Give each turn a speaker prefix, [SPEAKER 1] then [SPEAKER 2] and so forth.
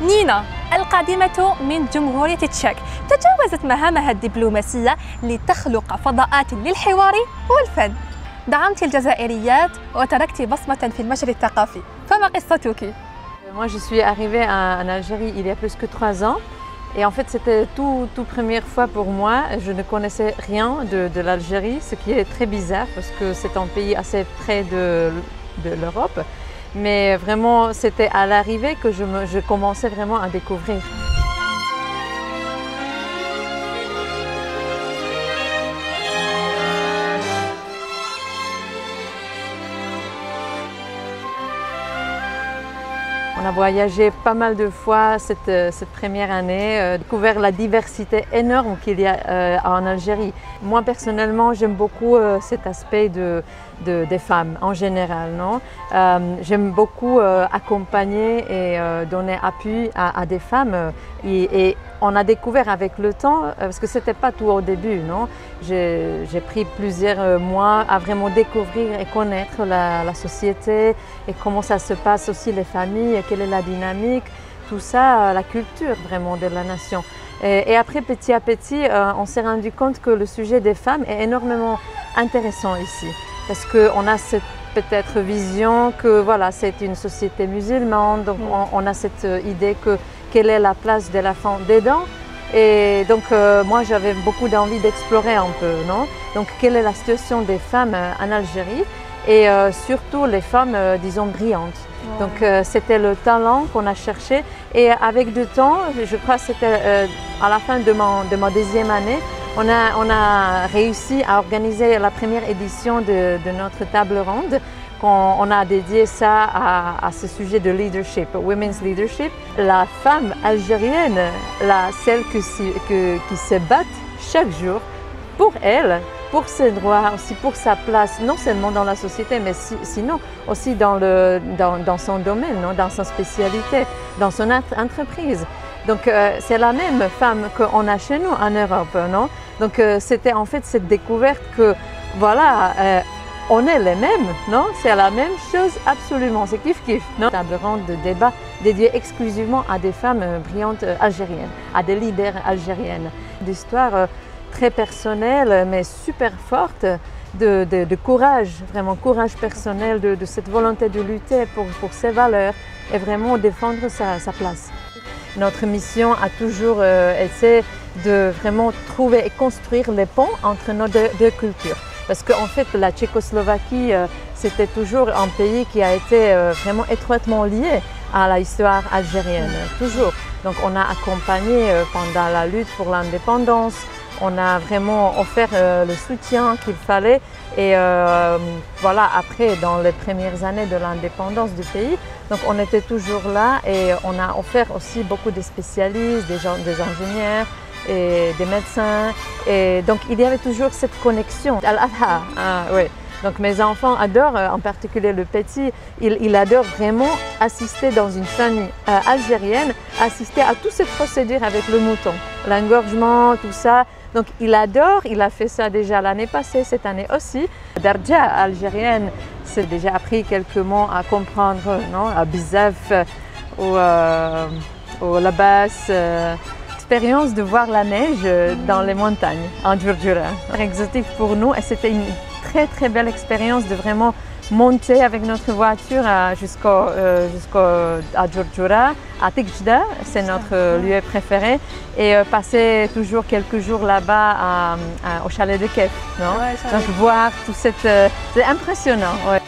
[SPEAKER 1] نينا القادمة من جمهورية تشيك تجاوزت مهامها الدبلوماسية لتخلق فضاءات للحوار والفن. دعمت الجزائريات وتركت بصمة في المجال الثقافي، فما قصتك؟
[SPEAKER 2] Moi, je suis arrivée en Algérie il y a plus que 3 ans. Et en fait, c'était toute première fois pour moi. Je ne connaissais rien de l'Algérie, ce qui est très bizarre parce que c'est un pays assez près de l'Europe. Mais vraiment, c'était à l'arrivée que je commençais vraiment à découvrir. On a voyagé pas mal de fois cette première année, découvert la diversité énorme qu'il y a en Algérie. Moi personnellement, j'aime beaucoup cet aspect des femmes en général. J'aime beaucoup accompagner et donner appui à des femmes. Et on a découvert avec le temps, parce que ce n'était pas tout au début, non? J'ai pris plusieurs mois à vraiment découvrir et connaître la société et comment ça se passe aussi les familles, et quelle est la dynamique, tout ça, la culture vraiment de la nation. Et après, petit à petit, on s'est rendu compte que le sujet des femmes est énormément intéressant ici, parce qu'on a cette peut-être vision que voilà, c'est une société musulmane, donc on a cette idée que quelle est la place de la femme dedans. Et donc moi j'avais beaucoup d'envie d'explorer un peu, non? Donc quelle est la situation des femmes en Algérie et surtout les femmes, disons, brillantes. Donc c'était le talent qu'on a cherché et avec du temps, je crois que c'était à la fin de ma deuxième année, on a réussi à organiser la première édition de notre table ronde. On a dédié ça à ce sujet de leadership, women's leadership. La femme algérienne, celle qui se bat chaque jour pour elle, pour ses droits, aussi pour sa place, non seulement dans la société, mais sinon aussi dans son domaine, non, dans sa spécialité, dans son entreprise. Donc c'est la même femme qu'on a chez nous en Europe, non? Donc c'était en fait cette découverte que voilà, on est les mêmes, non? C'est la même chose absolument, c'est kiff-kiff, non? Table ronde de débat dédiée exclusivement à des femmes brillantes algériennes, à des leaders algériennes. D'histoire très personnelle mais super forte, de courage, vraiment courage personnel, de cette volonté de lutter pour ses valeurs et vraiment défendre sa place. Notre mission a toujours été de vraiment trouver et construire les ponts entre nos deux cultures. Parce qu'en fait, la Tchécoslovaquie, c'était toujours un pays qui a été vraiment étroitement lié à l'histoire algérienne, toujours. Donc on a accompagné pendant la lutte pour l'indépendance, on a vraiment offert le soutien qu'il fallait et voilà, après, dans les premières années de l'indépendance du pays, donc on était toujours là et on a offert aussi beaucoup de spécialistes, des ingénieurs, et des médecins, et donc il y avait toujours cette connexion. Al-Adha, oui. Donc mes enfants adorent, en particulier le petit, il adore vraiment assister dans une famille algérienne, assister à toute cette procédure avec le mouton, l'engorgement, tout ça. Donc il adore, il a fait ça déjà l'année passée, cette année aussi. Darja algérienne, c'est déjà appris quelques mots à comprendre, non? À Bizaf ou Labas. L'expérience de voir la neige dans les montagnes en Djurdjura. Très exotique pour nous et c'était une très belle expérience de vraiment monter avec notre voiture jusqu'à Djurdjura, à Tiqjda, c'est notre lieu préféré, et passer toujours quelques jours là-bas au chalet de Kef. Ouais, donc voir tout cette... c'est impressionnant. Ouais.